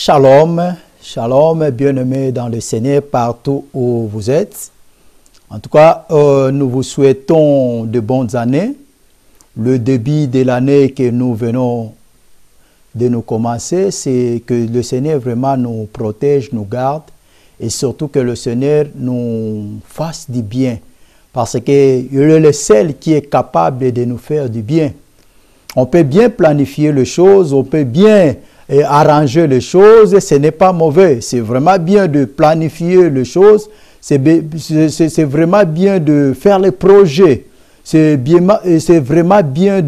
Shalom, shalom, bien-aimés dans le Seigneur partout où vous êtes. En tout cas, nous vous souhaitons de bonnes années. Le début de l'année que nous venons de nous commencer, c'est que le Seigneur vraiment nous protège, nous garde et surtout que le Seigneur nous fasse du bien. Parce qu'il est le seul qui est capable de nous faire du bien. On peut bien planifier les choses, on peut bien arranger les choses, ce n'est pas mauvais. C'est vraiment bien de planifier les choses, c'est vraiment bien de faire les projets, c'est vraiment bien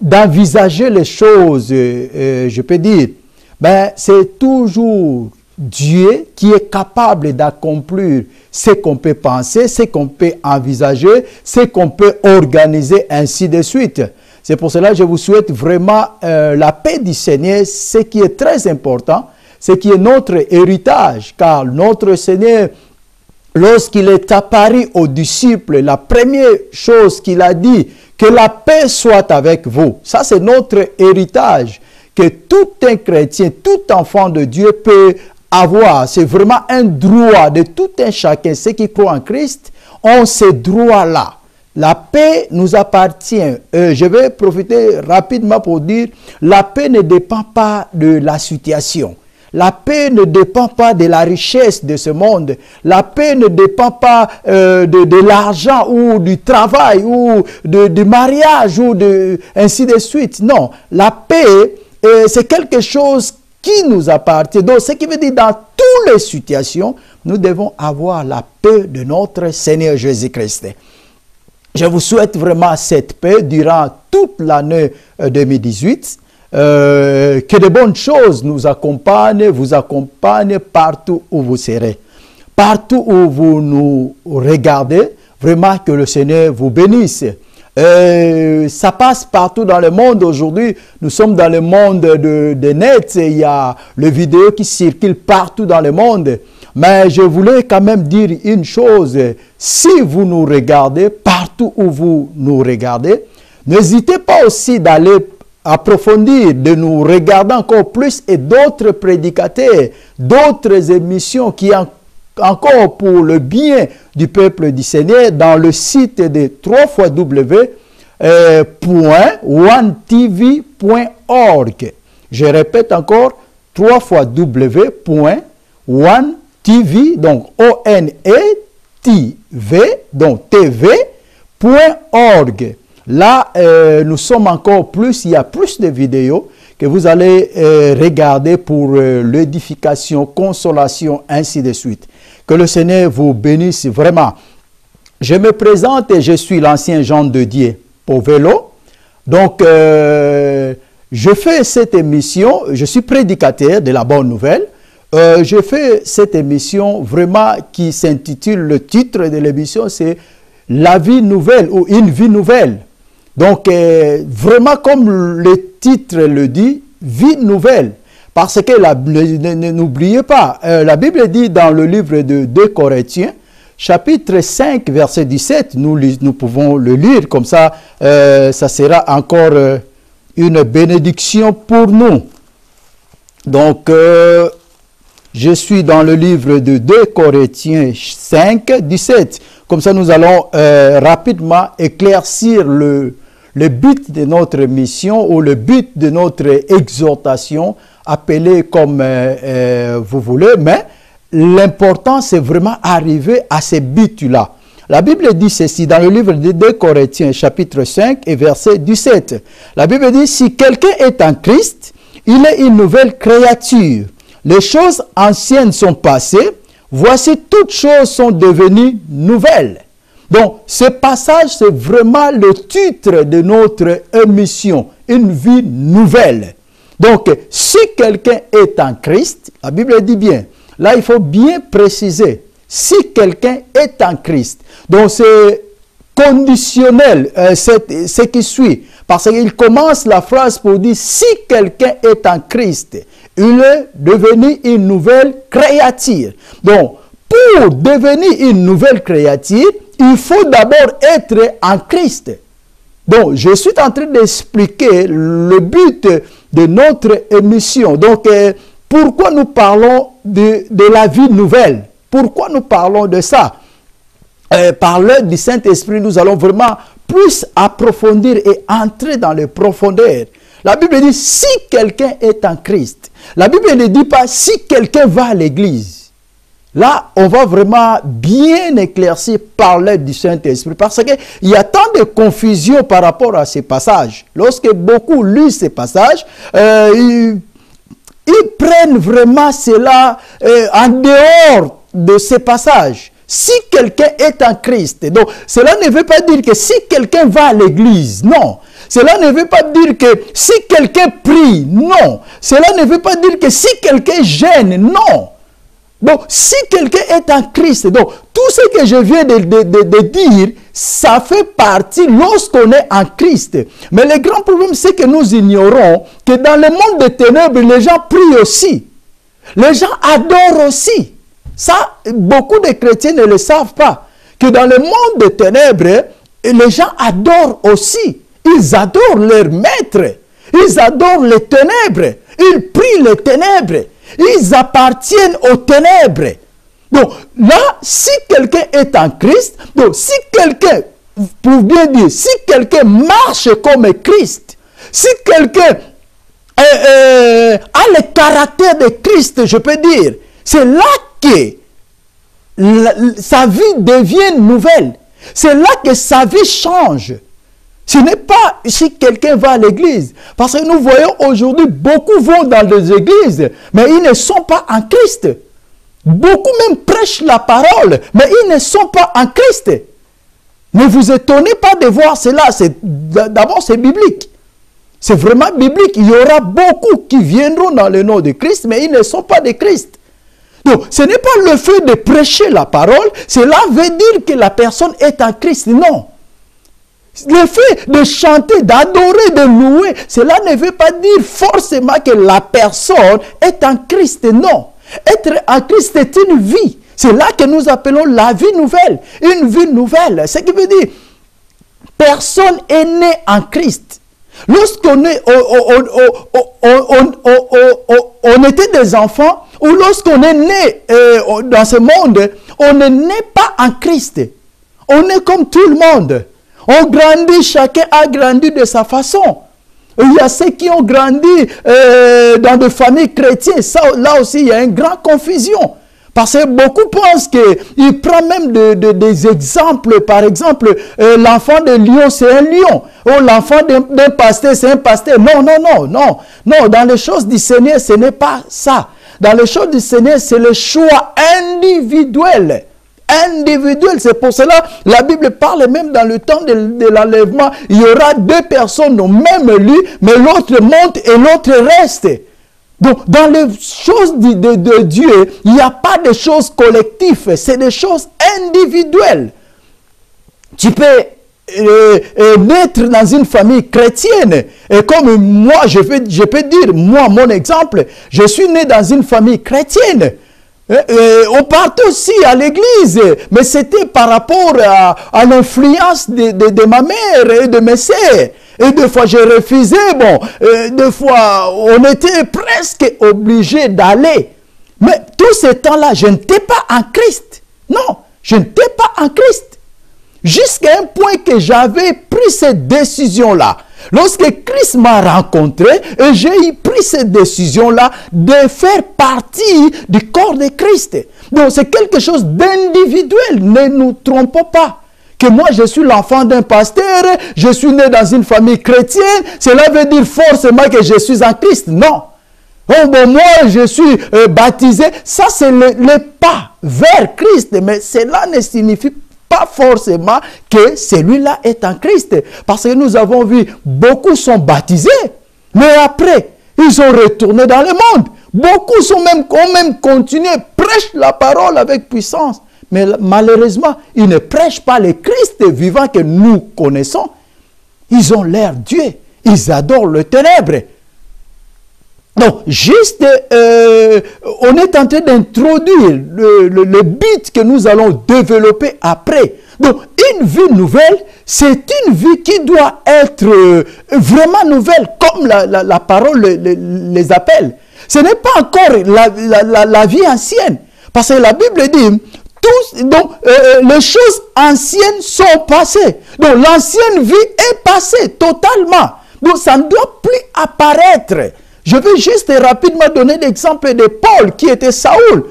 d'envisager les choses, je peux dire. Ben, c'est toujours Dieu qui est capable d'accomplir ce qu'on peut penser, ce qu'on peut envisager, ce qu'on peut organiser, ainsi de suite. C'est pour cela que je vous souhaite vraiment la paix du Seigneur, ce qui est très important, ce qui est notre héritage, car notre Seigneur, lorsqu'il est apparu aux disciples, la première chose qu'il a dit, que la paix soit avec vous. Ça, c'est notre héritage, que tout un chrétien, tout enfant de Dieu peut avoir. C'est vraiment un droit de tout un chacun. Ceux qui croient en Christ ont ce droit-là. La paix nous appartient. Je vais profiter rapidement pour dire, la paix ne dépend pas de la situation. La paix ne dépend pas de la richesse de ce monde. La paix ne dépend pas de l'argent ou du travail ou du mariage ou ainsi de suite. Non, la paix, c'est quelque chose qui nous appartient. Donc, ce qui veut dire dans toutes les situations, nous devons avoir la paix de notre Seigneur Jésus-Christ. Je vous souhaite vraiment cette paix durant toute l'année 2018. Que de bonnes choses nous accompagnent, vous accompagnent partout où vous serez. Partout où vous nous regardez, vraiment que le Seigneur vous bénisse. Ça passe partout dans le monde aujourd'hui. Nous sommes dans le monde de net. Il y a les vidéos qui circulent partout dans le monde. Mais je voulais quand même dire une chose. Si vous nous regardez, partout où vous nous regardez, n'hésitez pas aussi d'aller approfondir, de nous regarder encore plus et d'autres prédicateurs, d'autres émissions qui encore pour le bien du peuple du Seigneur dans le site de www.onetv.org. Je répète encore, www.onetv, donc O-N-E-T-V, donc tv.org. Là, nous sommes encore plus, il y a plus de vidéos que vous allez regarder pour l'édification, consolation, ainsi de suite. Que le Seigneur vous bénisse vraiment. Je me présente et je suis l'ancien Jean de Dieu Povelo. Donc, je fais cette émission, je suis prédicateur de la bonne nouvelle. Je fais cette émission vraiment qui s'intitule, le titre de l'émission, c'est La vie nouvelle ou Une vie nouvelle. Donc, vraiment comme le titre le dit, vie nouvelle. Parce que, n'oubliez pas, la Bible dit dans le livre de 2 Corinthiens, chapitre 5, verset 17, nous pouvons le lire, comme ça, ça sera encore une bénédiction pour nous. Donc, je suis dans le livre de 2 Corinthiens 5, 17. Comme ça, nous allons rapidement éclaircir le but de notre mission ou le but de notre exhortation, appelé comme vous voulez, mais l'important, c'est vraiment arriver à ce but-là. La Bible dit ceci dans le livre de 2 Corinthiens, chapitre 5 et verset 17. La Bible dit, si quelqu'un est en Christ, il est une nouvelle créature. Les choses anciennes sont passées, voici toutes choses sont devenues nouvelles. Donc, ce passage, c'est vraiment le titre de notre émission, une vie nouvelle. Donc, si quelqu'un est en Christ, la Bible dit bien, là, il faut bien préciser, si quelqu'un est en Christ. Donc, c'est conditionnel, ce qui suit, parce qu'il commence la phrase pour dire, si quelqu'un est en Christ, il est devenu une nouvelle créature. Donc, pour devenir une nouvelle créature, il faut d'abord être en Christ. Donc, je suis en train d'expliquer le but de notre émission. Donc, pourquoi nous parlons de la vie nouvelle? Pourquoi nous parlons de ça? Par l'œuvre du Saint-Esprit, nous allons vraiment plus approfondir et entrer dans les profondeurs. La Bible dit, si quelqu'un est en Christ. La Bible ne dit pas, si quelqu'un va à l'église. Là, on va vraiment bien éclaircir par l'aide du Saint-Esprit. Parce qu'il y a tant de confusion par rapport à ces passages. Lorsque beaucoup lisent ces passages, ils prennent vraiment cela en dehors de ces passages. Si quelqu'un est en Christ, donc cela ne veut pas dire que si quelqu'un va à l'église, non. Cela ne veut pas dire que si quelqu'un prie, non. Cela ne veut pas dire que si quelqu'un gêne, non. Donc, si quelqu'un est en Christ, donc tout ce que je viens de dire, ça fait partie lorsqu'on est en Christ. Mais le grand problème, c'est que nous ignorons que dans le monde des ténèbres, les gens prient aussi. Les gens adorent aussi. Ça, beaucoup de chrétiens ne le savent pas. Que dans le monde des ténèbres, les gens adorent aussi. Ils adorent leur maître. Ils adorent les ténèbres. Ils prient les ténèbres. Ils appartiennent aux ténèbres. Donc là, si quelqu'un est en Christ, donc si quelqu'un, pour bien dire, si quelqu'un marche comme Christ, si quelqu'un a le caractère de Christ, je peux dire, c'est là que sa vie devient nouvelle. C'est là que sa vie change. Ce n'est pas si quelqu'un va à l'église. Parce que nous voyons aujourd'hui, beaucoup vont dans les églises, mais ils ne sont pas en Christ. Beaucoup même prêchent la parole, mais ils ne sont pas en Christ. Ne vous étonnez pas de voir cela. D'abord, c'est biblique. C'est vraiment biblique. Il y aura beaucoup qui viendront dans le nom de Christ, mais ils ne sont pas de Christ. Donc, ce n'est pas le fait de prêcher la parole, cela veut dire que la personne est en Christ. Non. Le fait de chanter, d'adorer, de louer, cela ne veut pas dire forcément que la personne est en Christ. Non. Être en Christ est une vie. C'est là que nous appelons la vie nouvelle. Une vie nouvelle. Ce qui veut dire, personne est né en Christ. Lorsqu'on on était des enfants, ou lorsqu'on est né dans ce monde, on ne naît pas en Christ. On est comme tout le monde. On grandit, chacun a grandi de sa façon. Il y a ceux qui ont grandi dans des familles chrétiennes. Ça, là aussi, il y a une grande confusion. Parce que beaucoup pensent qu'il prend même des exemples. Par exemple, l'enfant de lion, c'est un lion. Ou l'enfant d'un pasteur, c'est un pasteur. Non, non, non, non. Non, dans les choses du Seigneur, ce n'est pas ça. Dans les choses du Seigneur, c'est le choix individuel. Individuel, c'est pour cela la Bible parle même dans le temps de l'enlèvement, il y aura deux personnes au même lieu, mais l'autre monte et l'autre reste. Donc, dans les choses de Dieu, il n'y a pas de choses collectives, c'est des choses individuelles. Tu peux naître dans une famille chrétienne, et comme moi, je peux dire, moi, mon exemple, je suis né dans une famille chrétienne. On partait aussi à l'église, mais c'était par rapport à l'influence de ma mère et de mes sœurs. Et des fois, je refusais, bon, des fois, on était presque obligé d'aller. Mais tout ce temps-là, je n'étais pas en Christ. Non, je n'étais pas en Christ. Jusqu'à un point que j'avais pris cette décision-là. Lorsque Christ m'a rencontré, et j'ai pris cette décision-là de faire partie du corps de Christ. Donc c'est quelque chose d'individuel, ne nous trompons pas. Que moi je suis l'enfant d'un pasteur, je suis né dans une famille chrétienne, cela veut dire forcément que je suis en Christ. Non. Oh, bon, moi je suis baptisé, ça c'est le pas vers Christ, mais cela ne signifie pas forcément que celui-là est en Christ. Parce que nous avons vu, beaucoup sont baptisés, mais après, ils sont retournés dans le monde. Beaucoup ont même continué, prêchent la parole avec puissance. Mais malheureusement, ils ne prêchent pas le Christ vivant que nous connaissons. Ils ont l'air Dieu. Ils adorent le ténèbre. Donc, juste, on est en train d'introduire le but que nous allons développer après. Donc, une vie nouvelle, c'est une vie qui doit être vraiment nouvelle, comme la parole les appelle. Ce n'est pas encore la vie ancienne. Parce que la Bible dit, les choses anciennes sont passées. Donc, l'ancienne vie est passée totalement. Donc, ça ne doit plus apparaître. Je vais juste rapidement donner l'exemple de Paul, qui était Saoul.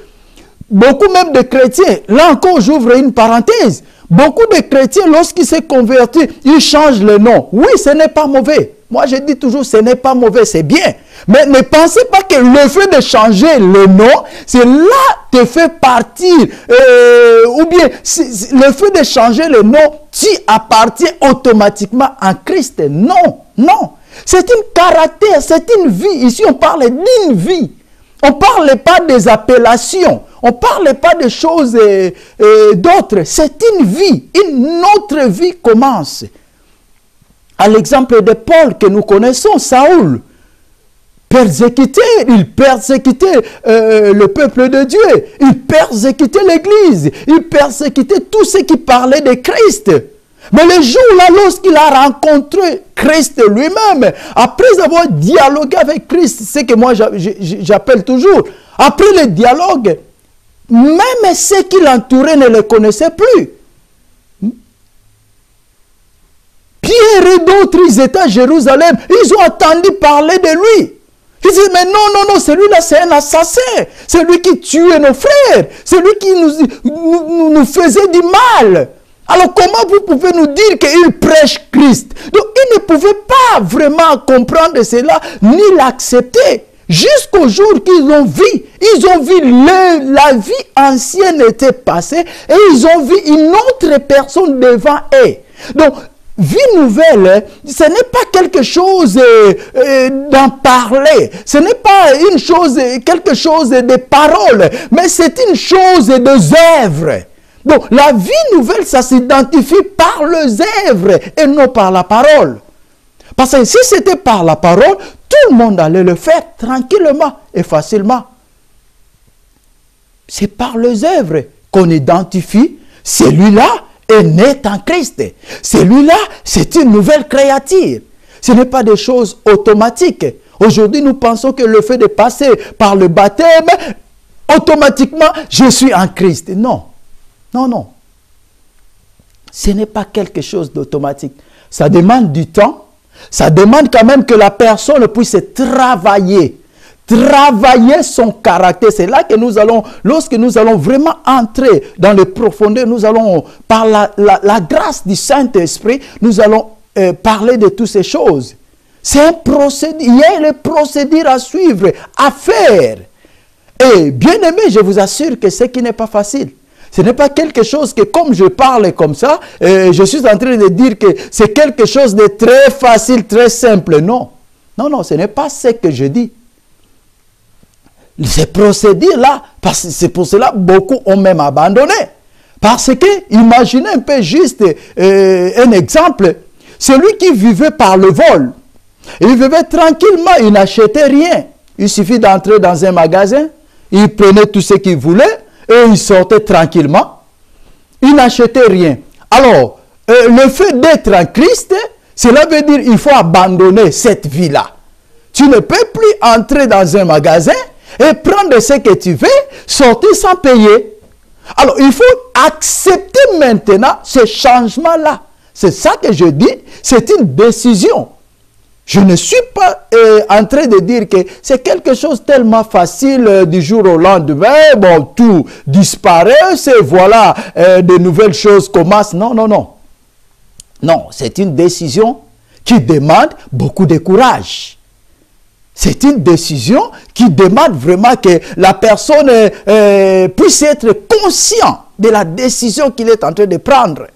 Beaucoup même de chrétiens, là encore j'ouvre une parenthèse, beaucoup de chrétiens lorsqu'ils se convertissent, ils changent le nom. Oui, ce n'est pas mauvais. Moi je dis toujours ce n'est pas mauvais, c'est bien. Mais ne pensez pas que le fait de changer le nom, c'est là te fait partir. Ou bien le fait de changer le nom, tu appartiens automatiquement à Christ. Non, non. C'est un caractère, c'est une vie. Ici on parle d'une vie. On ne parle pas des appellations. On ne parle pas de choses d'autres. C'est une vie. Une autre vie commence. À l'exemple de Paul que nous connaissons, Saoul, persécuté, il persécutait le peuple de Dieu. Il persécutait l'Église. Il persécutait tous ceux qui parlaient de Christ. Mais le jour-là, lorsqu'il a rencontré Christ lui-même, après avoir dialogué avec Christ, c'est que moi j'appelle toujours, après le dialogue, même ceux qui l'entouraient ne le connaissaient plus. Pierre et d'autres, ils étaient à Jérusalem, ils ont entendu parler de lui. Ils disent, mais non, celui-là c'est un assassin, c'est lui qui tuait nos frères, c'est lui qui nous faisait du mal. Alors comment vous pouvez nous dire qu'il prêche Christ? Donc ils ne pouvaient pas vraiment comprendre cela, ni l'accepter. Jusqu'au jour qu'ils ont vu la vie ancienne était passée et ils ont vu une autre personne devant eux. Donc, vie nouvelle, ce n'est pas quelque chose d'en parler, ce n'est pas quelque chose de paroles, mais c'est une chose des œuvres. Donc, la vie nouvelle, ça s'identifie par les œuvres et non par la parole. Parce que si c'était par la parole, tout le monde allait le faire tranquillement et facilement. C'est par les œuvres qu'on identifie celui-là est né en Christ. Celui-là, c'est une nouvelle créature. Ce n'est pas des choses automatiques. Aujourd'hui, nous pensons que le fait de passer par le baptême, automatiquement, je suis en Christ. Non. Non. Ce n'est pas quelque chose d'automatique. Ça demande du temps. Ça demande quand même que la personne puisse travailler son caractère. C'est là que nous allons, lorsque nous allons vraiment entrer dans les profondeurs, nous allons, par la grâce du Saint-Esprit, nous allons parler de toutes ces choses. C'est un procédé, il y a le procédé à suivre, à faire. Et bien aimé, je vous assure que ce qui n'est pas facile. Ce n'est pas quelque chose que, comme je parle comme ça, je suis en train de dire que c'est quelque chose de très facile, très simple. Non, ce n'est pas ce que je dis. Ces procédés-là, c'est pour cela que beaucoup ont même abandonné. Parce que, imaginez un peu juste un exemple, celui qui vivait par le vol, il vivait tranquillement, il n'achetait rien. Il suffit d'entrer dans un magasin, il prenait tout ce qu'il voulait, et il sortait tranquillement. Il n'achetait rien. Alors, le fait d'être en Christ, cela veut dire qu'il faut abandonner cette vie-là. Tu ne peux plus entrer dans un magasin et prendre ce que tu veux, sortir sans payer. Alors, il faut accepter maintenant ce changement-là. C'est ça que je dis, c'est une décision. Je ne suis pas en train de dire que c'est quelque chose tellement facile du jour au lendemain. Bon, tout disparaît, voilà, de nouvelles choses commencent. Non. Non, c'est une décision qui demande beaucoup de courage. C'est une décision qui demande vraiment que la personne puisse être conscient de la décision qu'il est en train de prendre.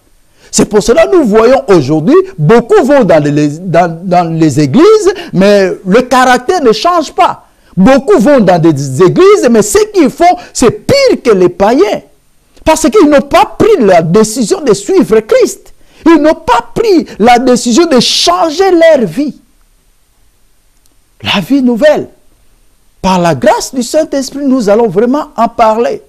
C'est pour cela que nous voyons aujourd'hui, beaucoup vont dans les églises, mais le caractère ne change pas. Beaucoup vont dans des églises, mais ce qu'ils font, c'est pire que les païens. Parce qu'ils n'ont pas pris la décision de suivre Christ. Ils n'ont pas pris la décision de changer leur vie. La vie nouvelle. Par la grâce du Saint-Esprit, nous allons vraiment en parler.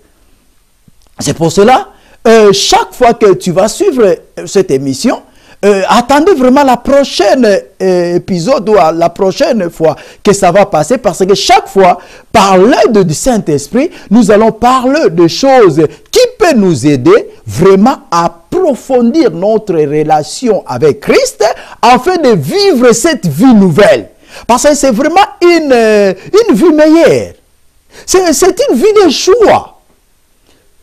C'est pour cela chaque fois que tu vas suivre cette émission, attendez vraiment la prochaine épisode ou la prochaine fois que ça va passer, parce que chaque fois, par l'aide du Saint-Esprit, nous allons parler de choses qui peuvent nous aider vraiment à approfondir notre relation avec Christ afin de vivre cette vie nouvelle. Parce que c'est vraiment une vie meilleure. C'est une vie de choix.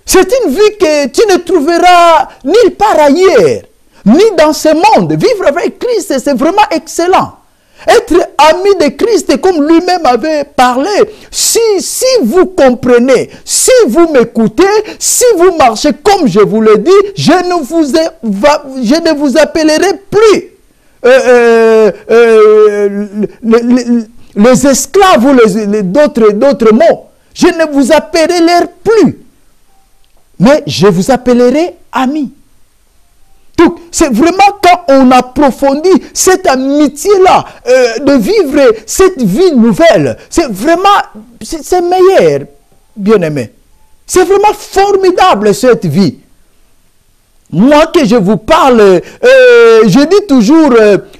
C'est une vie que tu ne trouveras nulle part ailleurs, ni dans ce monde. Vivre avec Christ, c'est vraiment excellent. Être ami de Christ, comme lui-même avait parlé, si vous comprenez, si vous m'écoutez, si vous marchez comme je vous le dis, je ne vous appellerai plus les esclaves ou d'autres mots. Je ne vous appellerai plus, mais je vous appellerai amis. Donc, c'est vraiment quand on approfondit cette amitié-là, de vivre cette vie nouvelle, c'est vraiment, c'est meilleur, bien-aimé. C'est vraiment formidable cette vie. Moi que je vous parle, je dis toujours,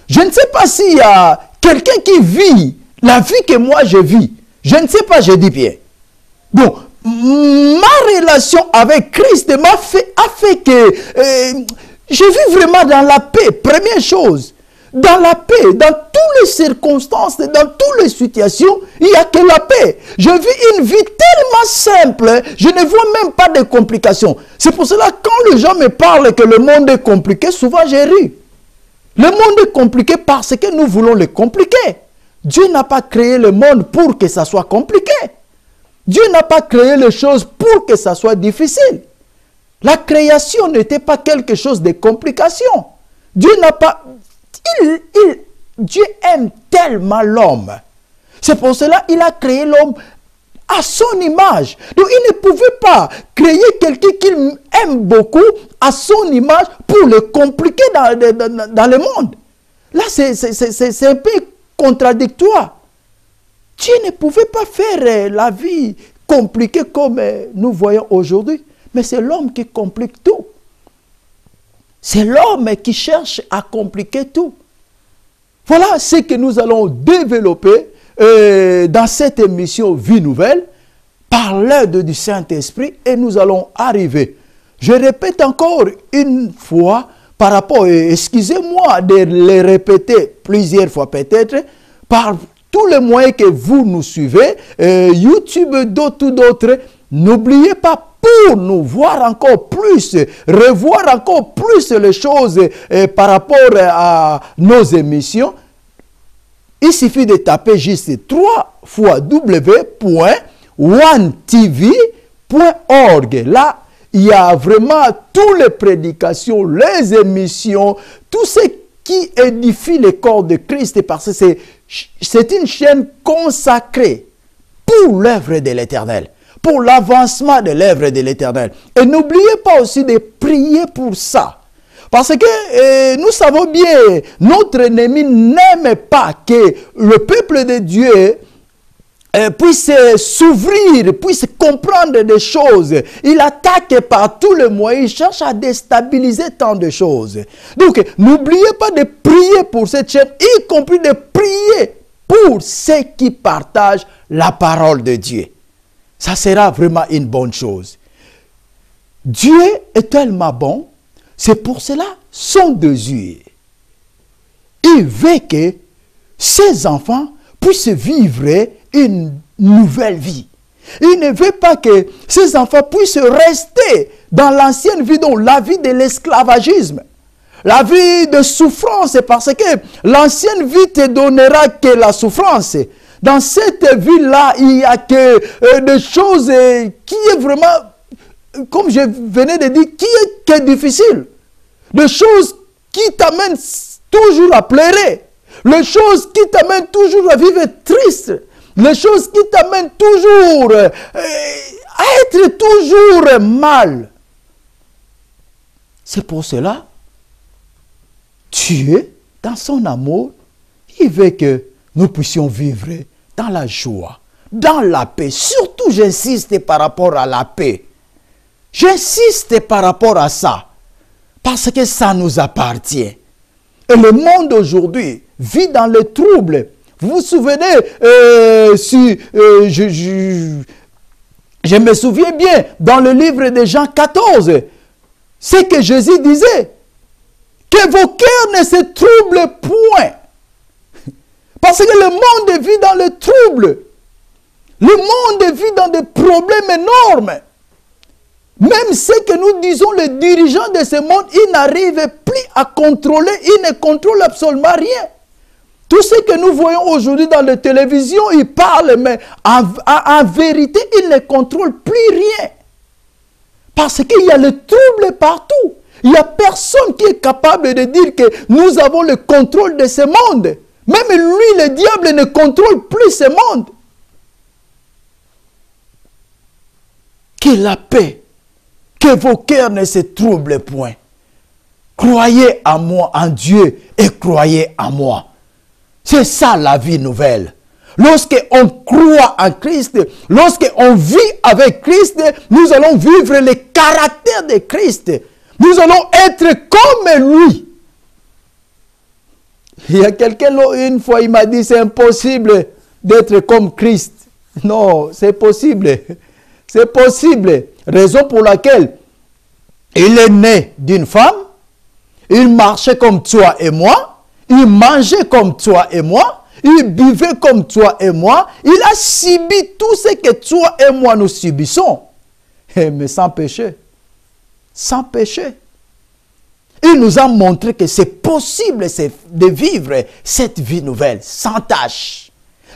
je ne sais pas s'il y a quelqu'un qui vit la vie que moi je vis. Je ne sais pas, je dis bien. Bon, ma relation avec Christ a fait que je vis vraiment dans la paix. Première chose, dans la paix, dans toutes les circonstances, dans toutes les situations, il n'y a que la paix. Je vis une vie tellement simple, je ne vois même pas de complications. C'est pour cela que quand les gens me parlent que le monde est compliqué, souvent j'ai ri. Le monde est compliqué parce que nous voulons le compliquer. Dieu n'a pas créé le monde pour que ça soit compliqué. Dieu n'a pas créé les choses pour que ça soit difficile. La création n'était pas quelque chose de complication. Dieu n'a pas... Dieu aime tellement l'homme. C'est pour cela qu'il a créé l'homme à son image. Donc il ne pouvait pas créer quelqu'un qu'il aime beaucoup à son image pour le compliquer dans le monde. Là, c'est un peu contradictoire. Dieu ne pouvait pas faire la vie compliquée comme nous voyons aujourd'hui. Mais c'est l'homme qui complique tout. C'est l'homme qui cherche à compliquer tout. Voilà ce que nous allons développer dans cette émission Vie Nouvelle par l'aide du Saint-Esprit, et nous allons arriver. Je répète encore une fois par rapport, excusez-moi de le répéter plusieurs fois peut-être, par tous les moyens que vous nous suivez, YouTube, d'autres, n'oubliez pas, pour nous voir encore plus, revoir encore plus les choses par rapport à nos émissions, il suffit de taper juste 3 fois www.onetv.org. Là, il y a vraiment toutes les prédications, les émissions, tout ce qui édifie le corps de Christ, parce que c'est une chaîne consacrée pour l'œuvre de l'Éternel, pour l'avancement de l'œuvre de l'Éternel. Et n'oubliez pas aussi de prier pour ça. Parce que nous savons bien, notre ennemi n'aime pas que le peuple de Dieu puisse s'ouvrir, puisse comprendre des choses. Il attaque par tous les moyens, il cherche à déstabiliser tant de choses. Donc, n'oubliez pas de prier pour cette chaîne, y compris de prier pour ceux qui partagent la parole de Dieu. Ça sera vraiment une bonne chose. Dieu est tellement bon, c'est pour cela son désir. Il veut que ses enfants puissent vivre une nouvelle vie. Il ne veut pas que ses enfants puissent rester dans l'ancienne vie, donc la vie de l'esclavagisme. La vie de souffrance, parce que l'ancienne vie te donnera que la souffrance. Dans cette vie-là, il n'y a que des choses qui est vraiment, comme je venais de dire, qui est difficile. Des choses qui t'amènent toujours à pleurer. Les choses qui t'amènent toujours à vivre triste. Les choses qui t'amènent toujours à être toujours mal. C'est pour cela, Dieu, dans son amour, il veut que nous puissions vivre dans la joie, dans la paix. Surtout, j'insiste par rapport à la paix. J'insiste par rapport à ça, parce que ça nous appartient. Et le monde aujourd'hui vit dans le trouble. Vous vous souvenez, je me souviens bien, dans le livre de Jean 14, c'est que Jésus disait, que vos cœurs ne se troublent point. Parce que le monde vit dans le trouble. Le monde vit dans des problèmes énormes. Même ce que nous disons, les dirigeants de ce monde, ils n'arrivent plus à contrôler, ils ne contrôlent absolument rien. Tout ce que nous voyons aujourd'hui dans la télévision, ils parlent, mais en vérité, ils ne contrôlent plus rien. Parce qu'il y a le trouble partout. Il n'y a personne qui est capable de dire que nous avons le contrôle de ce monde. Même lui, le diable, ne contrôle plus ce monde. Que la paix, que vos cœurs ne se troublent point. Croyez en moi, en Dieu, et croyez en moi. C'est ça la vie nouvelle. Lorsqu'on croit en Christ, lorsqu'on vit avec Christ, nous allons vivre le caractère de Christ. Nous allons être comme lui. Il y a quelqu'un, une fois, il m'a dit, c'est impossible d'être comme Christ. Non, c'est possible. C'est possible. Raison pour laquelle il est né d'une femme, il marchait comme toi et moi, il mangeait comme toi et moi, il buvait comme toi et moi, il a subi tout ce que toi et moi nous subissons, mais sans péché. Sans péché. Il nous a montré que c'est possible de vivre cette vie nouvelle, sans tâche.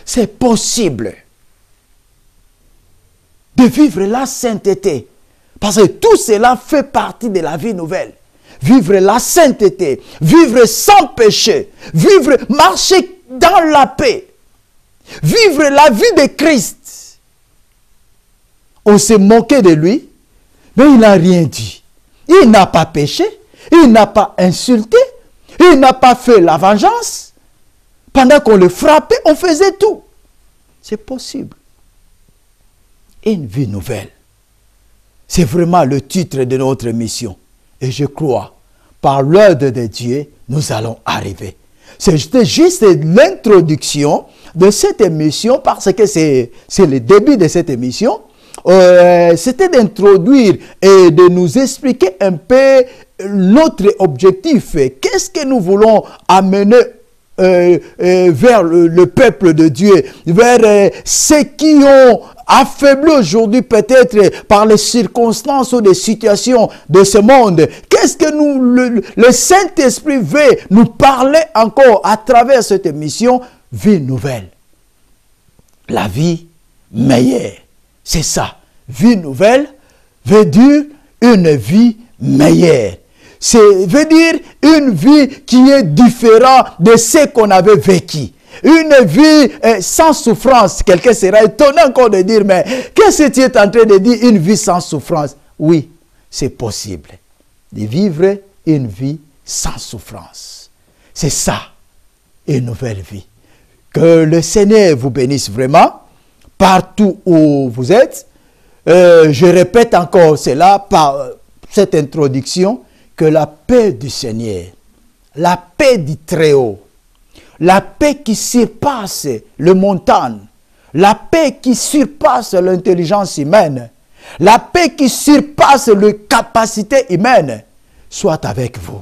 C'est possible de vivre la sainteté. Parce que tout cela fait partie de la vie nouvelle. Vivre la sainteté, vivre sans péché, vivre, marcher dans la paix, vivre la vie de Christ. On s'est moqué de lui, mais il n'a rien dit. Il n'a pas péché, il n'a pas insulté, il n'a pas fait la vengeance. Pendant qu'on le frappait, on faisait tout. C'est possible. Une vie nouvelle. C'est vraiment le titre de notre mission. Et je crois, par l'ordre de Dieu, nous allons arriver. C'était juste l'introduction de cette émission, parce que c'est le début de cette émission. C'était d'introduire et de nous expliquer un peu notre objectif. Qu'est-ce que nous voulons amener vers le peuple de Dieu, vers ceux qui ont affaibli aujourd'hui peut-être par les circonstances ou les situations de ce monde. Qu'est-ce que le Saint-Esprit veut nous parler encore à travers cette émission? Vie nouvelle. La vie meilleure. C'est ça. Vie nouvelle veut dire une vie meilleure. Veut dire une vie qui est différente de ce qu'on avait vécu. Une vie sans souffrance. Quelqu'un sera étonné encore de dire, mais qu'est-ce que tu es en train de dire, une vie sans souffrance? Oui, c'est possible de vivre une vie sans souffrance. C'est ça, une nouvelle vie. Que le Seigneur vous bénisse vraiment, partout où vous êtes. Je répète encore cela par cette introduction, que la paix du Seigneur, la paix du Très-Haut, la paix qui surpasse le montagne, la paix qui surpasse l'intelligence humaine, la paix qui surpasse les capacités humaines, soit avec vous.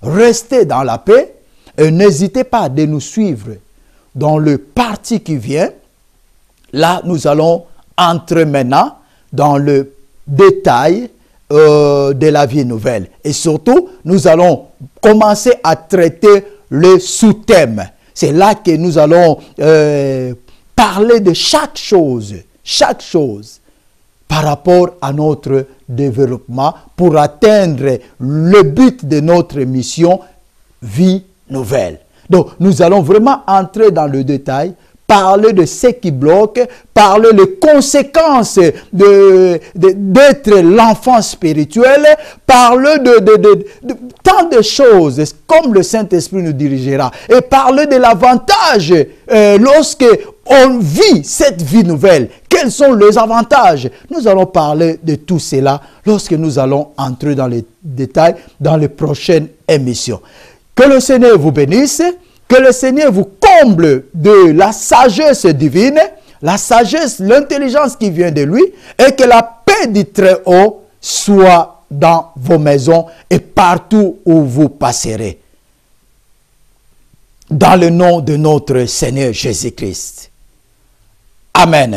Restez dans la paix et n'hésitez pas de nous suivre dans le parti qui vient. Là, nous allons entrer maintenant dans le détail de la vie nouvelle. Et surtout, nous allons commencer à traiter le sous-thème. C'est là que nous allons parler de chaque chose par rapport à notre développement pour atteindre le but de notre mission, vie nouvelle. Donc, nous allons vraiment entrer dans le détail, parler de ce qui bloque, parler des conséquences d'être l'enfant spirituel, parler de tant de choses comme le Saint-Esprit nous dirigera, et parler de l'avantage lorsque on vit cette vie nouvelle. Quels sont les avantages? Nous allons parler de tout cela lorsque nous allons entrer dans les détails dans les prochaines émissions. Que le Seigneur vous bénisse, que le Seigneur vous comble de la sagesse divine, la sagesse, l'intelligence qui vient de lui, et que la paix du Très-Haut soit dans vos maisons et partout où vous passerez. Dans le nom de notre Seigneur Jésus-Christ. Amen.